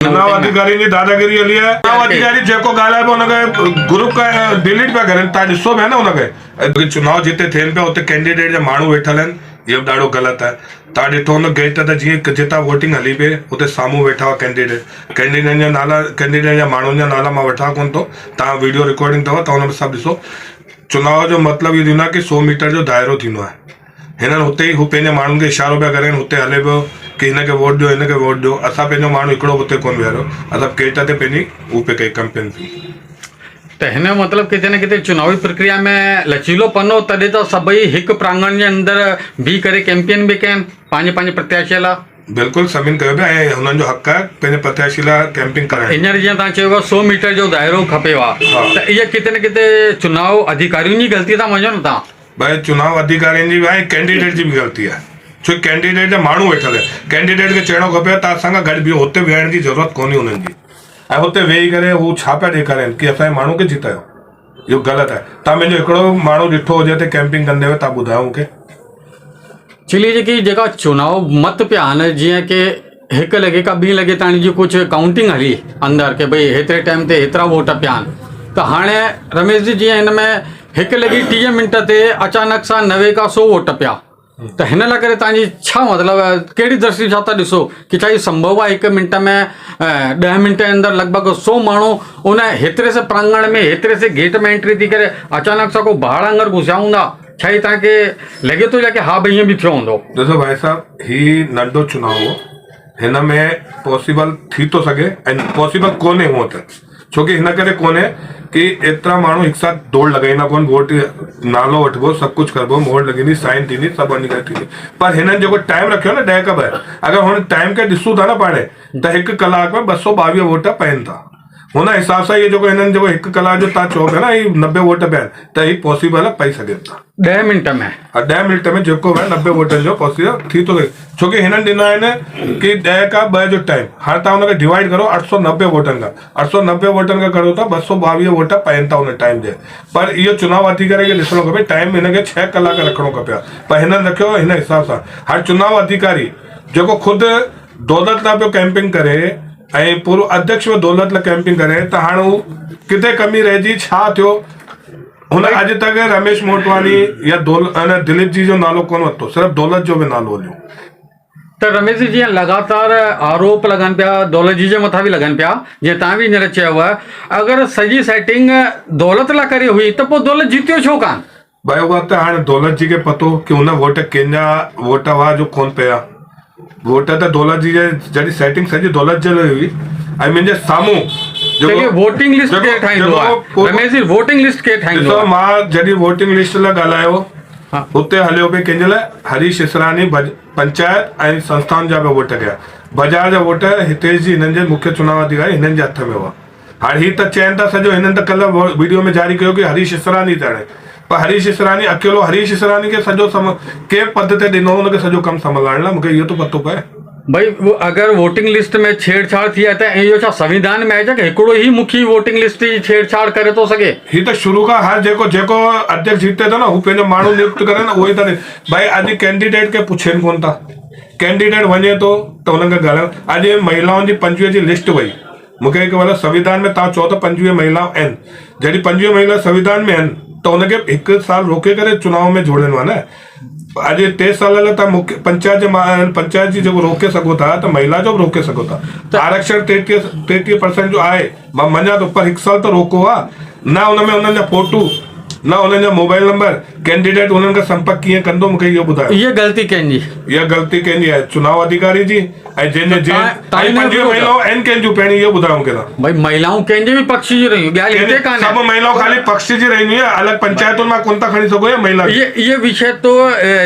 चुनाव अधिकारी जी दादागिरी हली है। चुनाव अधिकारी जेको ॻाल्हाए पियो हुनखे ग्रुप का डिलीट पिया करनि। तव्हां ॾिसो पिया न हुनखे चुनाव जिते थियनि पिया उते कैंडिडेट जा माण्हू वेठल आहिनि, इहो ॾाढो ग़लति आहे। तव्हां ॾिठो हूंदो गेट ते जीअं जितां वोटिंग हली पई उते साम्हूं वेठा हुआ कैंडिडेट जा नाला, कैंडिडेट जा माण्हुनि जा नाला मां वठां कोन थो, तव्हां वीडियो रिकॉर्डिंग अथव त हुन में सभु ॾिसो। चुनाव जो मतिलबु इहो थींदो आहे कि 100 मीटर जो दाइरो थींदो आहे। हिननि हुते ई हू पंहिंजे माण्हुनि खे इशारो पिया करनि, हुते हले पियो कि हिनखे वोट ॾियो, हिनखे वोट ॾियो। असां पंहिंजो माण्हू हिकिड़ो हुते कोन विहारियो, असां गेट ते पंहिंजी हू पे कई कैंपेन थी। त हिन जो मतिलबु किथे न किथे चुनावी प्रक्रिया में लचीलोपन हो, तॾहिं त सभई हिकु प्रांगण जे अंदरि बीह करे कैंपेन बि कयनि पंहिंजे पंहिंजे प्रत्याशी लाइ। बिल्कुलु सभिनि कयो पिया ऐं हुननि जो हक़ आहे पंहिंजे प्रत्याशी लाइ कैंपिंग कराइण। हींअर जीअं तव्हां चयो 100 मीटर जो दाइरो खपेव आहे, त इहा किथे न किथे चुनाव अधिकारियुनि जी ग़लती था मञो न तव्हां? भाई चुनाव अधिकारियुनि जी बि आहे, कैंडिडेट जी बि ग़लती आहे, छो कैंडिडेट जा माण्हू वेठल आहे। कैंडिडेट खे चवणो खपे तव्हां असां खां गॾु बीहो, हुते वेहण जी ज़रूरत कोन्हे हुननि जी। ऐं हुते वेही करे हू छा पिया ॾेखारनि कि असांजे माण्हू खे जितायो, इहो ग़लति आहे। तव्हां मुंहिंजो हिकिड़ो माण्हू ॾिठो हुजे त कैंपिंग कंदे हुए, तव्हां ॿुधायो मूंखे। एक्चुअली जेका चुनाव मत पिया आहिनि, जीअं कि 1 लॻे खां 2 लॻे ताणी जी कुझु काउंटिंग हली अंदरि कि भई हेतिरे टाइम ते हेतिरा वोट पिया आहिनि, त हाणे रमेश जी जीअं हिन में 1:30 ते अचानक सां 90 खां 100 वोट पिया, त हिन लाइ करे तव्हांजी छा मतिलबु आहे, कहिड़ी दृष्टि सां था ॾिसो कि छा इहो संभव आहे 1 मिंट में 10 मिंट जे अंदरि लॻभॻि 100 माण्हू उन हेतिरे से प्रांगण में हेतिरे से गेट में एंट्री थी करे अचानक सां को भाड़ अंदरि घुसिया हूंदा? छा ई तव्हांखे लॻे थो या कि हा भई ईअं बि थियो हूंदो? ॾिसो भाई साहब, ही नंढो चुनाव हो, हिन में पॉसिबल थी थो सघे ऐं पॉसिबल कोन्हे हूअं त, छोकी हिन करे कोन्हे कि एतिरा माण्हू हिकु साथ दौड़ लॻाईंदा कोन, वोट नालो वठिबो, सभु कुझु करबो, मोहर लॻंदी, साइन थींदी, सभु वञी करे थींदी। पर हिननि जेको टाइम रखियो न 10 खां 2, अगरि हुन टाइम खे ॾिसूं था न पाणे त 1 कलाक में 222 वोट पवनि था। हुन हिसाब सां इहो जेको हिननि जेको 1 कलाक जो तव्हां चओ पिया न ही 90 वोट पिया आहिनि, त ही पॉसिबल आहे, पई सघनि था 10 मिंट में। 10 मिंट में जेको आहे 90 वोटनि जो पॉसिबल थी थो सघे, छोकी हिननि ॾिना आहिनि कि 10 खां 2 जो टाइम। हाणे तव्हां हुनखे डिवाइड करो 890 वोटनि खां, 890 वोटनि खां करो था 222 वोट पवनि था हुन टाइम जे। पर इहो चुनाव अधिकारी खे ॾिसणो खपे, टाइम हिनखे 6 कलाक रखिणो खपे, पर हिननि रखियो हिन हिसाब सां। हाणे चुनाव अधिकारी जेको ख़ुदि दौलत लाइ पियो कैंपिंग करे ऐं पूरो अध्यक्ष में दौलत लाइ कैंपिंग करे, त हाणे हू किथे कमी रहिजी, छा थियो? हुन अॼु तक रमेश मोटवानी या दिलीप जी जो नालो कोन वरितो, सिर्फ़ु दौलत जो बि नालो हलियो। त रमेश जी जीअं लगातार आरोप लॻनि पिया, दौलत जी जे मथां बि लॻनि पिया, जीअं तव्हां बि हींअर चयो आहे, अगरि सॼी सेटिंग दौलत लाइ करे हुई त पोइ दौलत जीतियो छो कान? भाई उहा त हाणे दौलत जी खे पतो कि हुन वोट कंहिंजा वोट हुआ जो कोन पिया। वोट त दौलत जी जॾहिं सेटिंग सॼी दौलत जे लाइ हुई। ऐं मुंहिंजे साम्हूं वोटिंग लिस्ट केरु ठाहींदो आहे? रमेश जी वोटिंग लिस्ट केरु ठाहींदो आहे? मां जॾहिं वोटिंग लिस्ट लाइ ॻाल्हायो हुते हलियो पिए कंहिंजे लाइ, हरीश इसरानी पंचायत ऐं संस्थान जा बि वोट कया। बाज़ार जा वोट हितेश जी, हिननि जे मुख्य चुनाव अधिकारी, हिननि जे हथ में हुआ। हाणे ही त चवनि था सॼो, हिननि त कल्ह वीडियो में जारी कयो कि हरीश इसरानी त हाणे, पर हरीश इसरानी अकेलो, हरीश इसरानी खे सॼो के पद ते ॾिनो हुनखे सॼो कमु संभालण लाइ? मूंखे इहो त पतो पए भाई अगर वोटिंग लिस्ट में छेड़छाड़ थी है त इहो छा संविधान में आहे कि हिकिड़ो ही मुखी वोटिंग लिस्ट जी छेड़छाड़ करे थो सघे? ही त शुरू खां हर जेको अध्यक्ष जीते थो न, हू पंहिंजो माण्हू नियुक्त करे न, उहो ई त। भाई अॼु कैंडिडेट खे पुछनि कोन था, कैंडिडेट वञे थो त हुननि खे ॻाल्हायो। अॼु महिलाउनि जी 25 जी लिस्ट वई, मूंखे हिकु मतिलबु संविधान में तव्हां चओ त 25 महिलाऊं आहिनि, जॾहिं 25 महिला संविधान में आहिनि त हुनखे 1 साल रोके करे चुनाव में जोड़िनो आहे न। अॼु 3 साल लाइ तव्हां मुख्य पंचायत जी जेको रोके सघो था, त महिला जो बि रोके सघो था। आरक्षण 33% जो आहे, मां मञा थो, पर 1 साल त रोको आहे न। हुनमें हुननि जा फोटू न, हुननि जा मोबाइल नंबर, कैंडिडेट हुननि खां संपर्क कीअं कंदो, मूंखे इहो ॿुधायो। इहा ग़लती कंहिंजी? इहा ग़लती कंहिंजी आहे? चुनाव अधिकारी जी। ऐं जंहिंजे 25 महिलाऊं आहिनि कंहिंजूं, पहिरीं इहो ॿुधायो मूंखे। भाई महिलाऊं कंहिंजे बि पक्ष जी रहियूं, सभु महिलाऊं खाली पक्ष जी रहंदियूं आहिनि, अलॻि पंचायतुनि मां कोन था खणी सघो या महिला। इहे विषय तो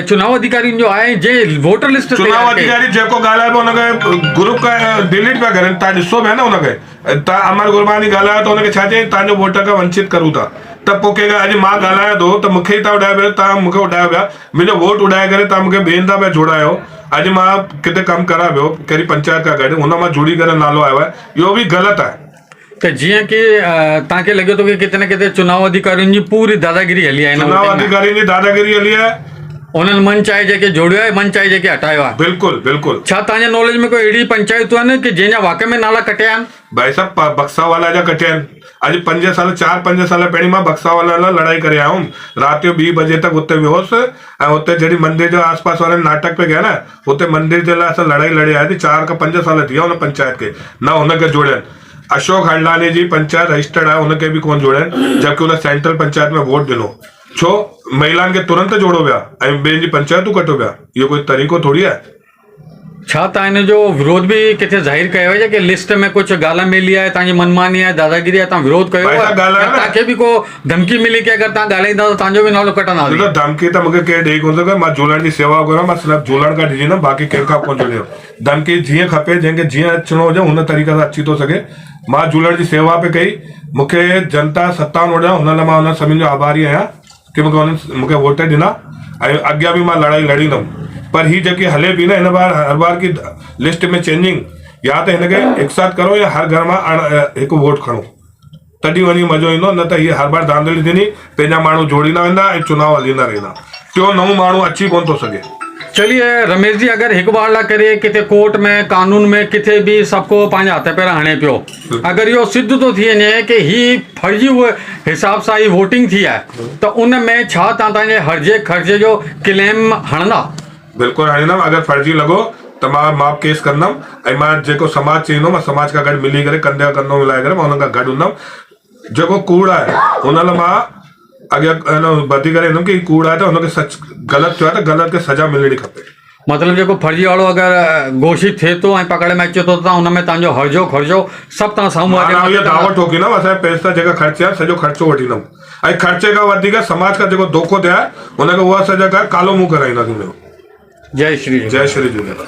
चुनाव अधिकारियुनि जो आहे, जे वोटर लिस्ट चुनाव अधिकारी जेको ॻाल्हाए पियो हुनखे ग्रुप का डिलीट पिया करनि। तव्हां ॾिसो पिया न हुनखे, तव्हां अमर गुरबानी ॻाल्हायो त हुनखे छा चई, तव्हांजो वोट खां वंचित करूं था। त पोइ कंहिंखे अॼु मां ॻाल्हायां थो त मूंखे ई तव्हां उॾाए पिया, तव्हां मूंखे उॾायो पिया, मुंहिंजो वोट उॾाए करे तव्हां मूंखे ॿियनि था पिया जोड़ायो। अॼु मां किथे कमु करां पियो कहिड़ी पंचायत खां गॾु, हुन मां जुड़ी करे नालो आयो आहे, इहो बि ग़लति आहे। त जीअं कि तव्हांखे लॻे थो कि किथे न किथे चुनाव अधिकारियुनि जी पूरी दादागिरी हली आहे? चुनाव अधिकारियुनि जी दादागिरी हली आहे उन्हनि मन चाहे जेके जोड़ियो आहे, मन चाहे जेके हटायो आहे। बिल्कुल बिल्कुल। छा तव्हांजे नॉलेज में कोई अहिड़ी पंचायतूं आहिनि कि जंहिंजा वाक़ई में नाला कटिया आहिनि? भाई साहब बक्सा वाला जा कटिया आहिनि। अॼु 4-5 साल पहिरीं मां बक्सा वाला लाइ लड़ाई करे आयो हुउमि। राति जो 2 बजे तक हुते वियोसि ऐं हुते जहिड़ी मंदिर जे आसपास वारनि नाटक पे कया न, हुते मंदिर जे लाइ असां लड़ाई लड़ी आया थी। 4 खां 5 साल थी विया हुन पंचायत खे, न हुनखे जोड़ियनि। अशोक हरलानी जी पंचायत रजिस्टर्ड आहे, हुनखे बि कोन जोड़ियनि, जबकि हुन सेंट्रल पंचायत में वोट ॾिनो। छो महिलाउनि खे तुरंत जोड़ो विया ऐं ॿियनि जी पंचायतूं कटो विया? इहो कोई तरीक़ो थोड़ी आहे। छा तव्हां हिन जो विरोध बि किथे ज़ाहिर कयो आहे कि लिस्ट में कुझु ॻाल्हि मिली आहे, तव्हांजी मनमानी आहे, दादागिरी आहे, तव्हां विरोध कयो भाई आहे? साहब ॻाल्हि आहे न। तव्हांखे बि को धमकी मिली कि अगरि तव्हां ॻाल्हाईंदा त तव्हांजो बि नालो कटंदा? ॾिसो धमकी त मूंखे केरु ॾेई कोन सघे। मां झूलण जी सेवा कयो, मां सिर्फ़ु झूलण खां ॾिजींदुमि, बाक़ी कंहिंखां कोन जुड़ियो। धमकी जीअं खपे, जंहिंखे जीअं अचिणो हुजे हुन तरीक़े सां अची थो सघे। मां झूलण जी सेवा पे कई, मूंखे जनता 57 वोट ॾिना, हुन लाइ मां हुन सभिनि जो आभारी आहियां कि मूंखे वोट ॾिना ऐं अॻियां बि मां लड़ाई लड़ींदुमि। पर ही जेकी हले बि न हिन बार, हर बार की लिस्ट में चेंजिंग, या त हिनखे हिकु साथ करो या हर घर मां हिकु वोट खणो, तॾहिं वञी मज़ो ईंदो। न त हीअ हर बार धांधली थींदी, पंहिंजा माण्हू जोड़ींदा वेंदा ऐं चुनाव हलींदा रहंदा, टियों नओं माण्हू अची कोन थो सघे। चलिए रमेश जी, अगर हिकु बार लाइ करे किथे कोर्ट में, कानून में, किथे भी सबको पंहिंजा हथ पैर हणे पियो, अगर इहो सिद्ध तो थी वञे कि ही फर्जी हिसाब सां ही वोटिंग थी आहे, त उन में छा तव्हां तव्हांजे हर्जे खर्चे जो क्लेम हणंदा? बिल्कुलु हणींदुमि। अगरि फर्जी लॻो त मां केस कंदुमि ऐं मां जेको समाज चईंदो, मां समाज खां गॾु मिली करे कंधे कंधो मिलाए करे मां हुन खां गॾु हूंदुमि। जेको कूड़ आहे हुन लाइ मां अॻियां वधी करे ईंदुमि कि कूड़ आहे त हुनखे सच ग़लति थियो आहे त ग़लति खे सज़ा मिलणी खपे। मतिलबु जेको फर्जी वारो अगरि घोषित थिए थो ऐं पकड़ में अचे थो, त हुन में तव्हांजो हर्जो खर्चो सभु तव्हां साम्हूं इहो दावो ठोकींदुमि, असांजा पैसा जेका ख़र्चा आहिनि सॼो ख़र्चो वठींदुमि ऐं ख़र्चे खां वधीक समाज खां जेको धोखो थिया हुनखे उहा सॼा कालो मुंहुं कराईंदासीं। जय श्री जय श्री झूलेलाल।